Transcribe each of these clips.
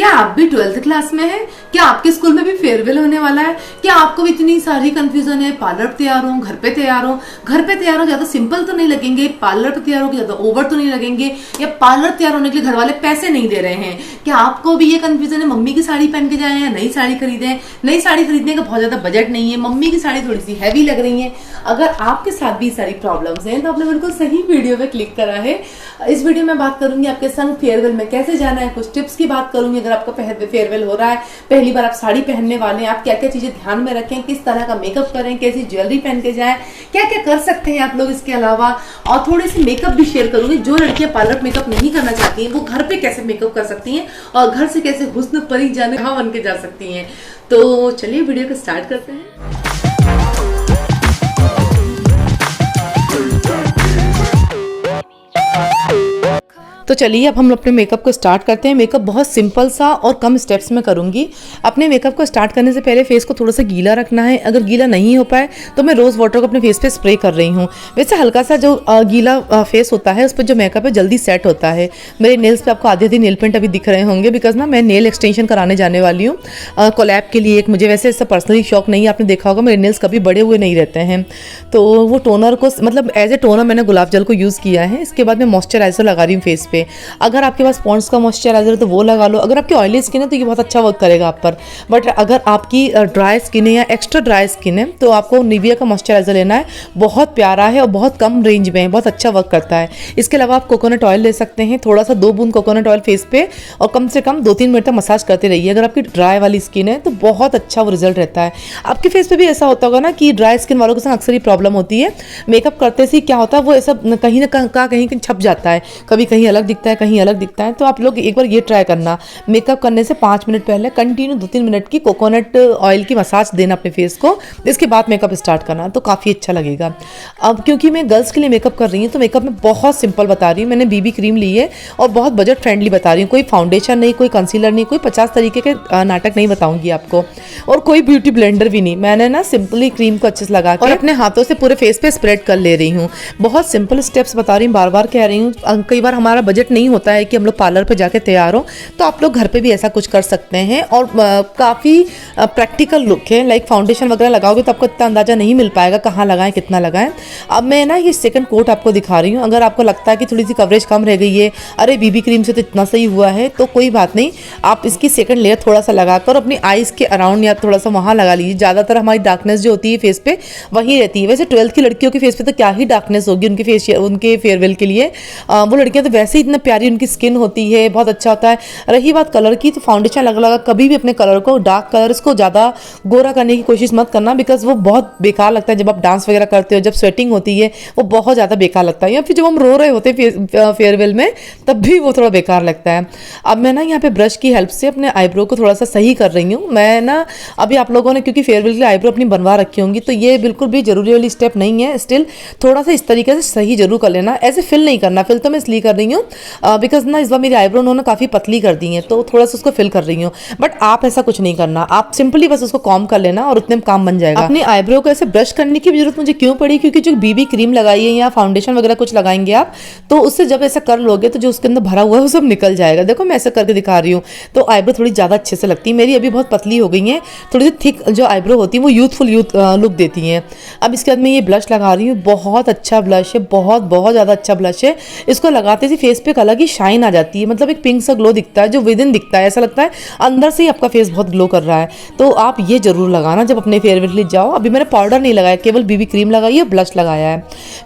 क्या आप भी 12th क्लास में हैं? क्या आपके स्कूल में भी फेयरवेल होने वाला है? क्या आपको भी इतनी सारी कंफ्यूजन है? पार्लर पे तैयार हो, घर पे तैयार हो, घर पे तैयार हो ज्यादा सिंपल तो नहीं लगेंगे, पार्लर पे तैयार हो ज्यादा ओवर तो नहीं लगेंगे, या पार्लर तैयार होने के लिए घर वाले पैसे नहीं दे रहे हैं? क्या आपको भी ये कंफ्यूजन है मम्मी की साड़ी पहन के जाए या नई साड़ी खरीदें? नई साड़ी खरीदने का बहुत ज्यादा बजट नहीं है, मम्मी की साड़ी थोड़ी सी हैवी लग रही है। अगर आपके साथ भी सारी प्रॉब्लम्स हैं तो आपने बिल्कुल सही वीडियो पे क्लिक करा है। इस वीडियो में बात करूंगी आपके संग फेयरवेल में कैसे जाना है, कुछ टिप्स की बात करूंगी। अगर आपका फेयरवेल हो रहा है, पहली बार आप साड़ी पहनने वाले हैं, आप क्या क्या चीजें ध्यान में रखें, किस तरह का मेकअप करें, कैसी ज्वेलरी पहन के जाएं, क्या क्या कर सकते हैं आप लोग इसके अलावा, और थोड़ी सी मेकअप भी शेयर करूंगी। जो लड़कियां पार्लर मेकअप नहीं करना चाहती हैं वो घर पे कैसे मेकअप कर सकती हैं और घर से कैसे हुस्न परी जाने कहाँ बन के जा सकती हैं। तो चलिए वीडियो को स्टार्ट करते हैं। तो चलिए अब हम अपने मेकअप को स्टार्ट करते हैं। मेकअप बहुत सिंपल सा और कम स्टेप्स में करूंगी। अपने मेकअप को स्टार्ट करने से पहले फेस को थोड़ा सा गीला रखना है। अगर गीला नहीं हो पाए तो मैं रोज़ वाटर को अपने फेस पे स्प्रे कर रही हूँ। वैसे हल्का सा जो गीला फेस होता है उस पर जो मेकअप है जल्दी सेट होता है। मेरे नेल्स पे आपको आधे नेल पेंट अभी दिख रहे होंगे, बिकॉज ना मैं नेल एक्सटेंशन कराने जाने वाली हूँ कोलैब के लिए। एक मुझे वैसे इससे पर्सनली शौक नहीं है, आपने देखा होगा मेरे नेल्स कभी बड़े हुए नहीं रहते हैं। तो वो टोनर को मतलब एज ए टोनर मैंने गुलाब जल को यूज़ किया है। इसके बाद मैं मॉइस्चराइजर लगा रही हूँ फेस पे। अगर आपके पास पॉन्ड्स का मॉइस्चराइजर है तो वो लगा लो। अगर आपकी ऑयली स्किन है तो ये बहुत अच्छा वर्क करेगा आप पर। बट अगर आपकी ड्राई स्किन है या एक्स्ट्रा ड्राई स्किन है तो आपको निविया का मॉइस्चराइजर लेना है। बहुत प्यारा है और बहुत कम रेंज में है, बहुत अच्छा वर्क करता है। इसके अलावा आप कोकोनट ऑयल ले सकते हैं, थोड़ा सा 2 बूंद कोकोनट ऑयल फेस पे, और कम से कम 2-3 मिनट तक मसाज करते रहिए। अगर आपकी ड्राई वाली स्किन है तो बहुत अच्छा वो रिजल्ट रहता है। आपके फेस पे भी ऐसा होता होगा ना कि ड्राई स्किन वालों के साथ अक्सर ही प्रॉब्लम होती है। मेकअप करते से क्या होता है वो ऐसा कहीं ना कहीं छप जाता है, कभी कहीं अलग दिखता है, कहीं अलग दिखता है। तो आप लोग एक बार ये ट्राई करना, मेकअप करने से 5 मिनट पहले कंटिन्यू 2-3 मिनट की कोकोनट ऑयल की मसाज देना अपने फेस को। इसके बाद मेकअप स्टार्ट करना तो काफ़ी अच्छा लगेगा। अब क्योंकि मैं गर्ल्स के लिए मेकअप कर रही हूँ तो मेकअप में बहुत सिंपल बता रही हूँ। मैंने बीबी क्रीम ली है और बहुत बजट फ्रेंडली बता रही हूँ। कोई फाउंडेशन नहीं, कोई कंसीलर नहीं, कोई 50 तरीके के नाटक नहीं बताऊंगी आपको, और कोई ब्यूटी ब्लेंडर भी नहीं। मैंने ना सिंपली क्रीम को अच्छे से लगा के और अपने हाथों से पूरे फेस पे स्प्रेड कर ले रही हूँ। बहुत सिंपल स्टेप्स बता रही हूँ, बार बार कह रही हूँ। कई बार हमारा बजट नहीं होता है कि हम लोग पार्लर पे जाके तैयार हो, तो आप लोग घर पे भी ऐसा कुछ कर सकते हैं। और काफ़ी प्रैक्टिकल लुक है। लाइक फाउंडेशन वगैरह लगाओगे तो आपको इतना अंदाजा नहीं मिल पाएगा कहाँ लगाएं, कितना लगाएं। अब मैं ना ये सेकंड कोट आपको दिखा रही हूँ। अगर आपको लगता है कि थोड़ी सी कवरेज कम रह गई है, अरे बीबी क्रीम से तो इतना सही हुआ है, तो कोई बात नहीं, आप इसकी सेकंड लेयर थोड़ा सा लगाकर अपनी आईज के अराउंड या थोड़ा सा वहाँ लगा लीजिए। ज़्यादातर हमारी डार्कनेस जो होती है फेस पे वही रहती है। वैसे 12th की लड़कियों के फेस पे तो क्या ही डार्कनेस होगी उनके फेयरवेल के लिए। वो लड़कियाँ तो वैसे ही इतना प्यारी उनकी स्किन होती है, बहुत अच्छा होता है। रही बात कलर की, तो फाउंडेशन लगा कभी भी अपने कलर को, डार्क कलर को ज़्यादा गोरा करने की कोशिश मत करना, बिकॉज वो बहुत बेकार लगता है। जब आप डांस वगैरह करते हो, जब स्वेटिंग होती है, वो बहुत ज़्यादा बेकार लगता है। या फिर जब हम रो रहे होते हैं फेयरवेल में तब भी वो थोड़ा बेकार लगता है। अब मैं ना यहाँ पे ब्रश की हेल्प से अपने आईब्रो को थोड़ा सा सही कर रही हूँ। मैं ना अभी आप लोगों ने क्योंकि फेयरवेल के लिए आईब्रो अपनी बनवा रखी होंगी, तो ये बिल्कुल भी जरूरी वाली स्टेप नहीं है। स्टिल थोड़ा सा इस तरीके से सही जरूर कर लेना। ऐसे फिल नहीं करना। फिल तो मैं इसलिए कर रही हूँ बिकॉज ना इस बार मेरी आईब्रो उन्होंने काफ़ी पतली कर दी है, तो थोड़ा सा उसको फिल कर रही हूँ। बट आप ऐसा कुछ नहीं करना, आप सिंपली बस उसको कॉम्ब कर लेना और उतने में काम बन जाएगा। अपनी आईब्रो को ऐसे ब्रश करने की जरूरत मुझे क्यों पड़ी, क्योंकि जो बीबी क्रीम लगाई है या फाउंडेशन वगैरह कुछ लगाएंगे आप, तो उससे जब ऐसा कर लोगे तो जो उसके अंदर भरा हुआ है वो सब निकल जाएगा। देखो मैं ऐसा करके दिखा रही हूँ तो आईब्रो थोड़ी ज़्यादा अच्छे से लगती है। मेरी अभी बहुत पतली हो गई है, थोड़ी सी थिक जो आईब्रो होती है वो यूथफुल लुक देती हैं। अब इसके बाद मैं ये ब्लश लगा रही हूँ। बहुत अच्छा ब्लश है, बहुत ज़्यादा अच्छा ब्लश है। इसको लगाते से फेस पे एक अलग ही शाइन आ जाती है, मतलब एक पिंक सा ग्लो दिखता है जो विद इन दिखता है। ऐसा लगता है अंदर से ही आपका फेस बहुत ग्लो कर रहा है। तो आप ये जरूर लगाना जब अपने फेयरवेल के लिए जाओ। अभी मैंने पाउडर नहीं लगाया, केवल बीबी क्रीम लगाई है, ब्लश लगाया है।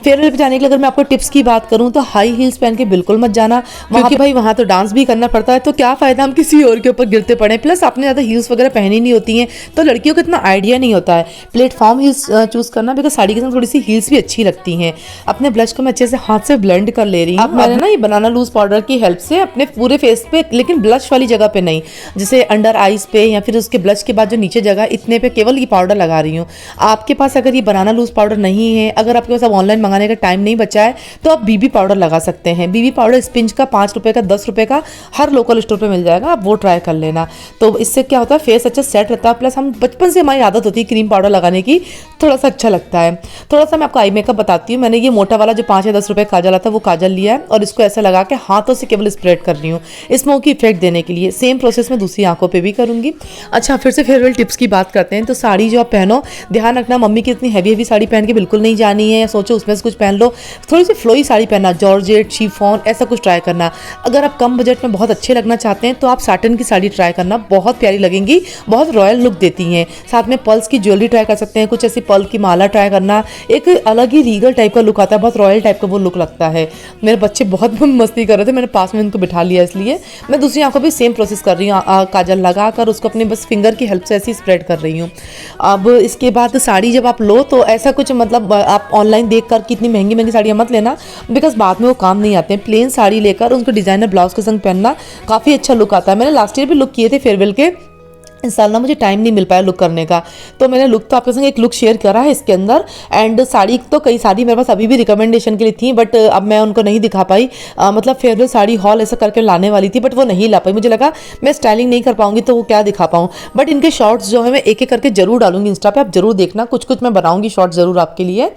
फेयरवेल पे जाने के लिए अगर मैं आपको टिप्स की बात करूँ तो हाई हील्स पहन के बिल्कुल मत जाना, क्योंकि भाई वहाँ तो डांस भी करना पड़ता है, तो क्या फायदा हम किसी और के ऊपर गिरते पड़े। प्लस आपने ज़्यादा हील्स वगैरह पहनी नहीं होती हैं, तो लड़कियों को इतना आइडिया नहीं होता है। प्लेटफॉर्म हील्स चूज करना, बिकॉज साड़ी के साथ थोड़ी सी हील्स भी अच्छी लगती हैं। अपने ब्लश को मैं अच्छे से हाथ से ब्लेंड कर ले रही हूँ। मैंने ना ये बनाना लूज पाउडर की हेल्प से अपने पूरे फेस पे, लेकिन ब्लश वाली जगह पे नहीं, जैसे अंडर आईज पे या फिर उसके ब्लश के बाद जो नीचे जगह, इतने पे केवल ये पाउडर लगा रही हूँ। आपके पास अगर ये बनाना लूज पाउडर नहीं है, अगर आपके पास अब ऑनलाइन मंगाने का टाइम नहीं बचा है, तो आप बीबी पाउडर लगा सकते हैं। बीबी पाउडर स्पिंज का 5 रुपये का, 10 रुपये का हर लोकल स्टोर पे मिल जाएगा, आप वो ट्राई कर लेना। तो इससे क्या होता है, फेस अच्छा सेट रहता है। प्लस हम बचपन से हमारी आदत होती है क्रीम पाउडर लगाने की, थोड़ा सा अच्छा लगता है। थोड़ा सा मैं आपको आई मेकअप बताती हूँ। मैंने ये मोटा वाला जो 5 या 10 रुपये काजल आता है वो काजल लिया है और इसको ऐसा लगा लगा के हाथों से केवल स्प्रेड कर रही हूँ स्मोकी इफेक्ट देने के लिए। सेम प्रोसेस मैं दूसरी आंखों पे भी करूँगी। अच्छा, फिर से फेयरवेल टिप्स की बात करते हैं। तो साड़ी जो आप पहनो, ध्यान रखना मम्मी की इतनी हैवी हैवी साड़ी पहन के बिल्कुल नहीं जानी है, या सोचो उसमें से कुछ पहन लो। थोड़ी सी फ्लोई साड़ी पहनना, जॉर्जेट, शिफॉन, ऐसा कुछ ट्राई करना। अगर आप कम बजट में बहुत अच्छे लगना चाहते हैं तो आप साटन की साड़ी ट्राई करना, बहुत प्यारी लगेंगी, बहुत रॉयल लुक देती हैं। साथ में पर्ल्स की ज्वेलरी ट्राई कर सकते हैं, कुछ ऐसी पर्ल की माला ट्राई करना, एक अलग ही रीगल टाइप का लुक आता है, बहुत रॉयल टाइप का वो लुक लगता है। मेरे बच्चे बहुत मस्ती कर रहे थे, मैंने पास में उनको बिठा लिया, इसलिए मैं दूसरी आंखों भी सेम प्रोसेस कर रही हूँ। काजल लगाकर उसको अपने बस फिंगर की हेल्प से ऐसे स्प्रेड कर रही हूँ। अब इसके बाद साड़ी जब आप लो तो ऐसा कुछ मतलब आप ऑनलाइन देख कर कितनी महंगी महंगी साड़ियाँ मत लेना, बिकॉज बाद में वो काम नहीं आते हैं। प्लेन साड़ी लेकर उनको डिजाइनर ब्लाउज के संग पहनना काफ़ी अच्छा लुक आता है। मैंने लास्ट ईयर भी लुक किए थे फेयरवेल के, इस साल ना मुझे टाइम नहीं मिल पाया लुक करने का, तो मैंने लुक तो आपके संग एक लुक शेयर करा है इसके अंदर। एंड साड़ी तो कई साड़ी मेरे पास अभी भी रिकमेंडेशन के लिए थी, बट अब मैं उनको नहीं दिखा पाई। मतलब फेयरवेल साड़ी हॉल ऐसा करके लाने वाली थी, बट वो नहीं ला पाई। मुझे लगा मैं स्टाइलिंग नहीं कर पाऊंगी तो वो क्या दिखा पाऊँ, बट इनके शॉर्ट्स जो है मैं एक एक करके जरूर डालूंगी इंस्टा पे, आप जरूर देखना। कुछ कुछ मैं बनाऊंगी शॉर्ट जरूर आपके लिए,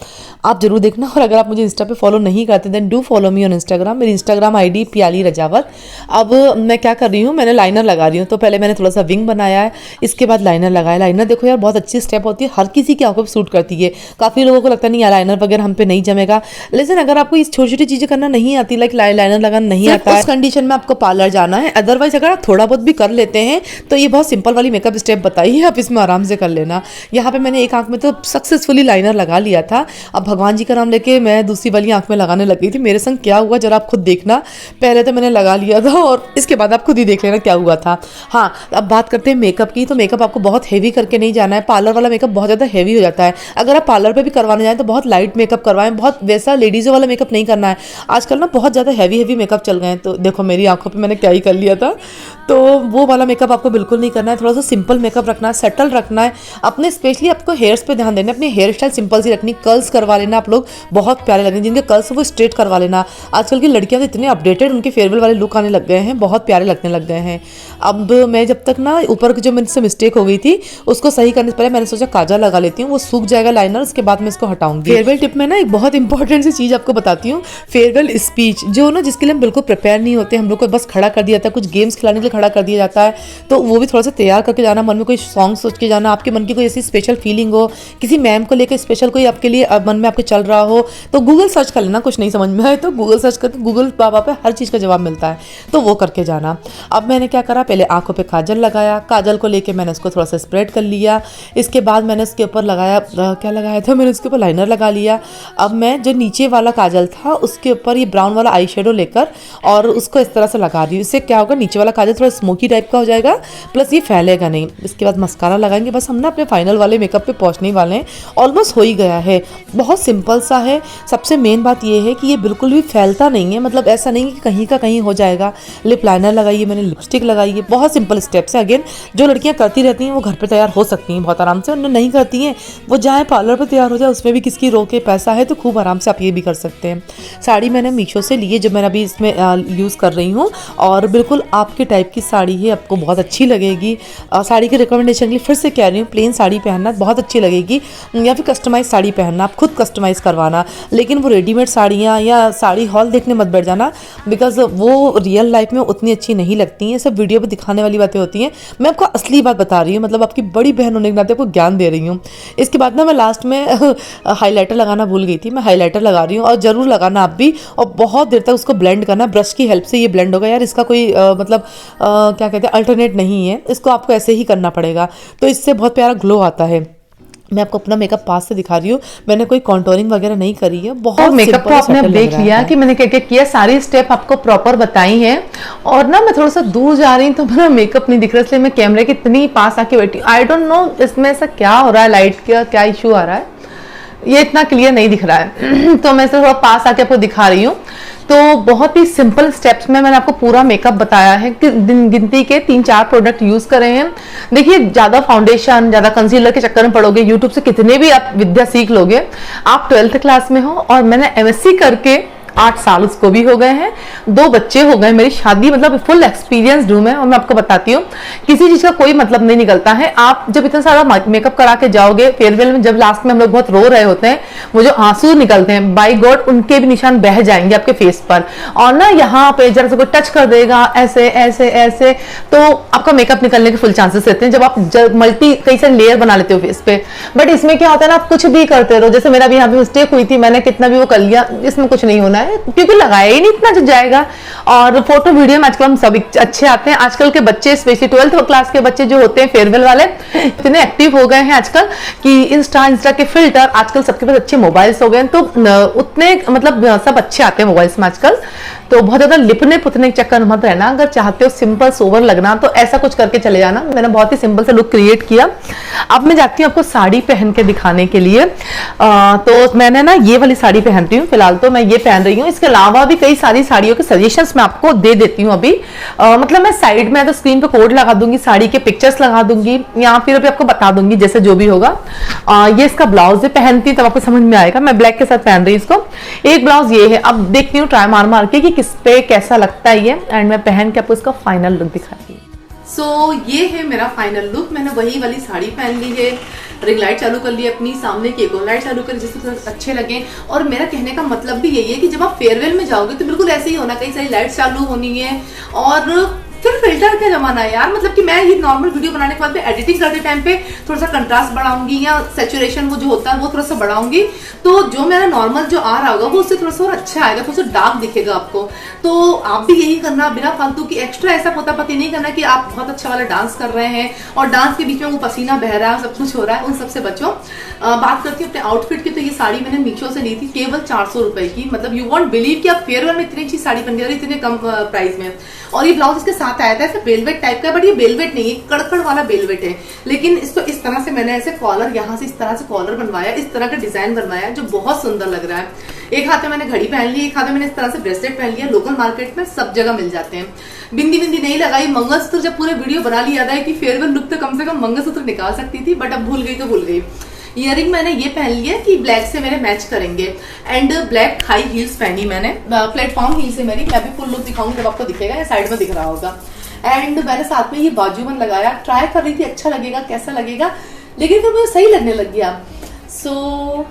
आप जरूर देखना। और अगर आप मुझे इंस्टा पे फॉलो नहीं करते then do follow me on Instagram. मेरी इंस्टाग्राम ID पियाली रजावत। अब मैं क्या कर रही हूँ, मैंने लाइनर लगा रही हूँ। तो पहले मैंने थोड़ा सा विंग बनाया है, इसके बाद लाइनर लगाया। लाइनर देखो यार बहुत अच्छी स्टेप होती है, हर किसी की आंखों पे सूट करती है। काफी लोगों को लगता नहीं यार लाइनर वगैरह हम पे नहीं जमेगा, लेकिन अगर आपको इस छोटी छोटी चीजें करना नहीं आती, लाइक लाइनर लगाना नहीं आता है, उस कंडीशन में आपको पार्लर जाना है। अदरवाइज अगर आप थोड़ा बहुत भी कर लेते हैं तो ये बहुत सिंपल वाली मेकअप स्टेप बताई है, आप इसमें आराम से कर लेना। यहाँ पे मैंने एक आंख में तो सक्सेसफुली लाइनर लगा लिया था। अब भगवान जी का नाम लेके मैं दूसरी वाली आंख में लगाने लग गई थी। मेरे संग क्या हुआ जरा आप खुद देखना। पहले तो मैंने लगा लिया था और इसके बाद आप खुद ही देख लेना क्या हुआ था। हाँ, अब बात करते हैं मेकअप की। तो मेकअप आपको बहुत हेवी करके नहीं जाना है, पार्लर वाला मेकअप बहुत ज़्यादा हेवी हो जाता है। अगर आप पार्लर पे भी करवाने जाएं तो बहुत लाइट मेकअप करवाएं, बहुत वैसा लेडीज़ों वाला मेकअप नहीं करना है। आजकल ना बहुत ज़्यादा हैवी मेकअप चल गए हैं, तो देखो मेरी आंखों पे मैंने क्या ही कर लिया था। तो वो वाला मेकअप आपको बिल्कुल नहीं करना है, थोड़ा सा सिंपल मेकअप रखना है, सेटल रखना है अपने। स्पेशली आपको हेयर्स पे ध्यान देना है, अपनी हेयर स्टाइल सिंपल सी रखनी, कर्ल्स करवा लेना आप लोग, बहुत प्यारे लगेंगे। जिनके कर्ल्स वो स्ट्रेट करवा लेना। आजकल की लड़कियां तो इतने अपडेटेड, उनके फेयरवेल वाले लुक आने लग गए हैं, बहुत प्यारे लगने लग गए हैं। अब मैं जब तक ना ऊपर की जो मुझसे मिस्टेक हो गई थी उसको सही करने से पहले मैंने सोचा काजल लगा लेती हूँ, वो सूख जाएगा लाइनर, उसके बाद मैं इसको हटाऊंगी। फेयरवेल टिप में ना एक बहुत इंपॉर्टेंट सी चीज आपको बताती हूँ, फेयरवेल स्पीच जो ना जिसके लिए हम बिल्कुल प्रिपेयर नहीं होते, हम लोग को बस खड़ा कर दिया जाता है, कुछ गेम्स खिलाने के लिए खड़ा कर दिया जाता है, तो वो भी थोड़ा सा तैयार करके जाना, मन में कोई सॉन्ग सोच के जाना, आपके मन की कोई ऐसी स्पेशल फीलिंग हो, किसी मैम को लेकर स्पेशल कोई आपके लिए मन में आपके चल रहा हो, तो गूगल सर्च कर लेना। कुछ नहीं समझ में आए तो गूगल सर्च करके गूगल बाबा पे हर चीज़ का जवाब मिलता है, तो वो करके जाना। अब मैंने क्या करा, पहले आंखों पे काजल लगाया, काजल को लेके मैंने उसको थोड़ा सा स्प्रेड कर लिया। इसके बाद मैंने उसके ऊपर लगाया, क्या लगाया था मैंने, उसके ऊपर लाइनर लगा लिया। अब मैं जो नीचे वाला काजल था उसके ऊपर ये ब्राउन वाला आई शेडो लेकर और उसको इस तरह से लगा रही हूँ। इससे क्या होगा, नीचे वाला काजल थोड़ा स्मोकी टाइप का हो जाएगा, प्लस ये फैलेगा नहीं। इसके बाद मस्कारा लगाएंगे, बस हम ना अपने फाइनल वाले मेकअप पे पहुंचने वाले हैं, ऑलमोस्ट हो ही गया है। बहुत सिंपल सा है। सबसे मेन बात ये है कि ये बिल्कुल भी फैलता नहीं है, मतलब ऐसा नहीं कि कहीं का कहीं हो जाएगा। लिप लाइनर लगाइए, मैंने लिपस्टिक लगाई है, बहुत सिंपल स्टेप्स है। अगेन जो लड़कियां करती रहती हैं वो घर पे तैयार हो सकती हैं बहुत आराम से, उन्हें नहीं करती हैं वो जाए पार्लर पर तैयार हो जाए, उसमें भी किसकी रोके, पैसा है तो खूब आराम से आप ये भी कर सकते हैं। साड़ी मैंने मीशो से ली है जो मैंने अभी इसमें यूज़ कर रही हूँ, और बिल्कुल आपके टाइप की साड़ी है, आपको बहुत अच्छी लगेगी। साड़ी की रिकमेंडेशन के लिए फिर से कह रही हूँ, प्लेन साड़ी पहनना बहुत अच्छी लगेगी, या फिर कस्टमाइज साड़ी पहनना, आप खुद कस्टमाइज़ करवाना। लेकिन वो रेडीमेड साड़ियाँ या साड़ी हॉल देखने मत बैठ जाना, बिकॉज वो रियल लाइफ में उतनी अच्छी नहीं लगती हैं, सब वीडियो पर दिखाने वाली बातें होती हैं। मैं आपको असली बात बता रही हूँ, मतलब आपकी बड़ी बहन होने के नाते आपको ज्ञान दे रही हूँ। इसके बाद ना मैं लास्ट में हाइलाइटर लगाना भूल गई थी, मैं हाइलाइटर लगा रही हूँ, और ज़रूर लगाना आप भी, और बहुत देर तक उसको ब्लेंड करना। ब्रश की हेल्प से ये ब्लेंड होगा यार, इसका कोई मतलब क्या कहते हैं अल्टरनेट नहीं है, इसको आपको ऐसे ही करना पड़ेगा, तो इससे बहुत प्यारा ग्लो आता है। मैं आपको अपना मेकअप पास से दिखा रही हूँ, मैंने कोई कॉन्टोरिंग वगैरह नहीं करी है। बहुत मेकअप को आपने देख लिया कि मैंने क्या क्या किया, सारी स्टेप आपको प्रॉपर बताई हैं। और ना मैं थोड़ा सा दूर जा रही हूँ तो मेरा मेकअप नहीं दिख रहा, इसलिए मैं कैमरे के इतनी पास आके बैठी। आई डोंट नो इसमें ऐसा क्या हो रहा है, लाइट का क्या इशू आ रहा है, ये इतना क्लियर नहीं दिख रहा है तो मैं इसे थोड़ा पास आके आपको दिखा रही हूँ। तो बहुत ही सिंपल स्टेप्स में मैंने आपको पूरा मेकअप बताया है कि गिनती के 3-4 प्रोडक्ट यूज करे हैं। देखिए ज्यादा फाउंडेशन, ज्यादा कंसीलर के चक्कर में पड़ोगे, यूट्यूब से कितने भी आप विद्या सीख लोगे। आप 12th क्लास में हो और मैंने MSc करके 8 साल उसको भी हो गए हैं, 2 बच्चे हो गए, मेरी शादी मतलब फुल एक्सपीरियंस हूं मैं। और मैं आपको बताती हूँ किसी चीज का कोई मतलब नहीं निकलता है। आप जब इतना सारा मेकअप करा के जाओगे फेयरवेल में, जब लास्ट में हम लोग बहुत रो रहे होते हैं, वो जो आंसू निकलते हैं बाय गॉड उनके भी निशान बह जाएंगे आपके फेस पर। और ना यहाँ पे जरा सा कोई टच कर देगा ऐसे ऐसे ऐसे, तो आपका मेकअप निकलने के फुल चांसेस रहते हैं जब आप मल्टी कई सारे लेयर बना लेते हो फेस पे। बट इसमें क्या होता है ना, आप कुछ भी करते रहो। जैसे मेरा भी यहाँ पे मिस्टेक हुई थी, मैंने कितना भी वो कर लिया, इसमें कुछ नहीं होना है क्योंकि लगाया ही नहीं इतना जो जाएगा। और फोटो वीडियो में आजकल हम सब अच्छे आते हैं। आजकल के बच्चे स्पेशली 12th क्लास के बच्चे जो होते हैं फेयरवेल वाले, इतने एक्टिव हो गए हैं आजकल कि इंस्टा के फिल्टर, आजकल सबके पास अच्छे मोबाइल्स हो गए हैं, तो उतने मतलब सब अच्छे आते हैं मोबाइल्स में आजकल। तो बहुत ज्यादा लिपने पुतने के चक्कर मत रहना। अगर चाहते हो सिंपल सोवर लगना तो ऐसा कुछ करके चले जाना। मैंने बहुत ही सिंपल सा लुक क्रिएट किया। अब मैं जाती हूँ आपको साड़ी पहन के दिखाने के लिए। तो मैंने ना ये वाली साड़ी पहनती हूँ फिलहाल, तो मैं ये पहन रही हूँ। इसके अलावा भी कई सारी साड़ियों के सजेशंस मैं आपको दे देती हूँ अभी। मतलब मैं साइड में तो स्क्रीन पे कोड लगा दूंगी, साड़ी के पिक्चर्स लगा दूंगी, या फिर अभी आपको बता दूंगी जैसे जो भी होगा। ये इसका ब्लाउज है, पहनती तब आपको समझ में आएगा। मैं ब्लैक के साथ पहन रही हूँ इसको। एक ब्लाउज ये है, अब देखती हूँ ट्राई मार मार के कि किस पे कैसा लगता है ये, एंड मैं पहन के आपको इसका फाइनल लुक दिखाती हूँ। सो ये है मेरा फाइनल लुक। मैंने वही वाली साड़ी पहन ली है, रिंग लाइट चालू कर ली अपनी, सामने की एक और लाइट चालू कर जिससे अच्छे लगे। और मेरा कहने का मतलब भी यही है कि जब आप फेयरवेल में जाओगे तो बिल्कुल ऐसे ही होना, कई सारी लाइट चालू होनी है। और फिर फिल्टर का जमाना है यार, मतलब कि मैं ये नॉर्मल वीडियो बनाने के बाद में एडिटिंग करते टाइम पे थोड़ा सा कंट्रास्ट बढ़ाऊंगी या सैचुरेशन वो जो होता है वो थोड़ा सा बढ़ाऊंगी, तो जो मेरा नॉर्मल जो आ रहा होगा वो उससे थोड़ा सा और अच्छा आएगा, थोड़ा सा डार्क दिखेगा आपको। तो आप भी यही करना, बिना फालतू की एक्स्ट्रा ऐसा पोतापति नहीं करना कि आप बहुत अच्छा वाला डांस कर रहे हैं और डांस के बीच में वो पसीना बह रहा है, सब कुछ हो रहा है, उन सबसे बचो। बात करती हूँ अपने आउटफिट की, तो ये साड़ी मैंने मीशो से ली थी केवल 400 रुपए की। मतलब यू वॉन्ट बिलीव कि आप फेयरवेल में इतनी अच्छी साड़ी पहन के इतने कम प्राइस में। और ये ब्लाउज इसके साथ आया था, ऐसे वेलवेट टाइप का, बट ये वेलवेट नहीं है, कड़कड़ वाला वेलवेट है। लेकिन इसको इस तरह से मैंने ऐसे कॉलर, यहाँ से इस तरह से कॉलर बनवाया, इस तरह का डिजाइन बनवाया जो बहुत सुंदर लग रहा है। एक हाथ में मैंने घड़ी पहन ली, एक हाथ में मैंने इस तरह से ब्रेसलेट पहन लिया। लोकल मार्केट में सब जगह मिल जाते हैं। बिंदी बिंदी नहीं लगाई, मंगलसूत्र जब पूरे वीडियो बना लिया था कि फेयरवेल लुक तो कम से कम मंगलसूत्र निकाल सकती थी, बट अब भूल गई तो भूल गई। इयरिंग मैंने ये पहन लिया कि ब्लैक से मेरे मैच करेंगे, एंड ब्लैक हाई हील्स पहनी मैंने, प्लेटफॉर्म हील्स है मेरी। मैं भी फुल लुक दिखाऊंगी जब आपको दिखेगा, या साइड में दिख रहा होगा। एंड मैंने साथ में ये बाजूबंद लगाया, ट्राई कर रही थी अच्छा लगेगा कैसा लगेगा, लेकिन फिर मुझे सही लगने लग गया। सो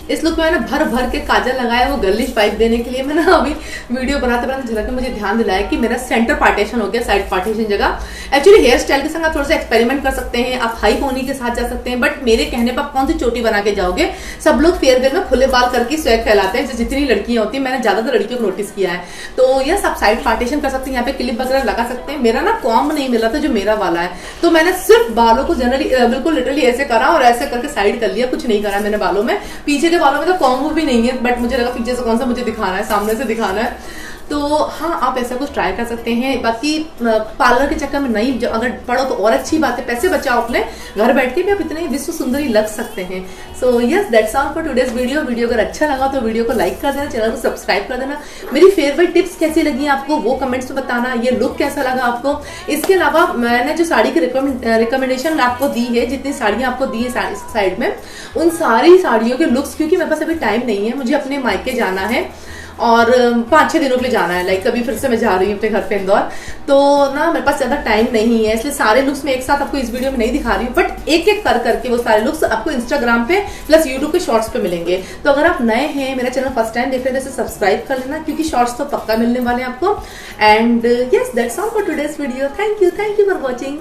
इस लुक में मैंने भर भर के काजल लगाया, वो गर्लिश वाइब देने के लिए। मैंने अभी वीडियो बनाते बनाते झलक में मुझे ध्यान दिलाया कि मेरा सेंटर पार्टीशन हो गया, साइड पार्टीशन जगह। एक्चुअली हेयर स्टाइल के संग आप थोड़ा सा एक्सपेरिमेंट कर सकते हैं, आप हाई पोनी के साथ जा सकते हैं, बट मेरे कहने पर आप कौन सी चोटी बना के जाओगे। सब लोग फेयरवेल में खुले बाल करके स्वैग फैलाते हैं, जितनी लड़कियां होती है, मैंने ज्यादातर लड़कियों को नोटिस किया है। तो यस, आप साइड पार्टीशन कर सकते हैं, यहाँ पे क्लिप वगैरह लगा सकते हैं। मेरा ना कॉम्ब नहीं मिला था जो मेरा वाला है, तो मैंने सिर्फ बालों को जनरली बिल्कुल लिटरली ऐसे करा और ऐसे करके साइड कर लिया, कुछ नहीं करा मैंने बालों में। पीछे के बालों में तो कॉम्ब भी नहीं है, बट मुझे लगा पीछे से कौन सा मुझे दिखाना है, सामने से दिखाना है। तो हाँ, आप ऐसा कुछ ट्राई कर सकते हैं। बाकी पार्लर के चक्कर में नहीं अगर पढ़ो तो और अच्छी बात है, पैसे बचाओ अपने, घर बैठ के भी आप इतने विश्व सुंदरी लग सकते हैं। So yes, that's all for today's video. Video अगर अच्छा लगा तो वीडियो को लाइक कर देना, चैनल को सब्सक्राइब कर देना। मेरी फेवरेट टिप्स कैसी लगी आपको वो कमेंट्स में बताना, ये लुक कैसा लगा आपको। इसके अलावा मैंने जो साड़ी की रिकमेंडेशन आपको दी है, जितनी साड़ियाँ आपको दी है साइड में, उन सारी साड़ियों के लुक्स, क्योंकि मेरे पास अभी टाइम नहीं है, मुझे अपने मायके जाना है और 5-6 दिनों के लिए जाना है। लाइक अभी फिर से मैं जा रही हूँ अपने घर पे इंदौर, तो ना मेरे पास ज्यादा टाइम नहीं है, इसलिए सारे लुक्स मैं एक साथ आपको इस वीडियो में नहीं दिखा रही हूँ, बट एक एक कर करके वो सारे लुक्स आपको इंस्टाग्राम पे प्लस यूट्यूब के शॉर्ट्स पे मिलेंगे। तो अगर आप नए हैं, मेरा चैनल फर्स्ट टाइम देख रहे हैं, तो सब्सक्राइब कर लेना, क्योंकि शॉर्ट्स तो पक्का मिलने वाले हैं आपको। And yes, that's all for today's video. Thank you for watching.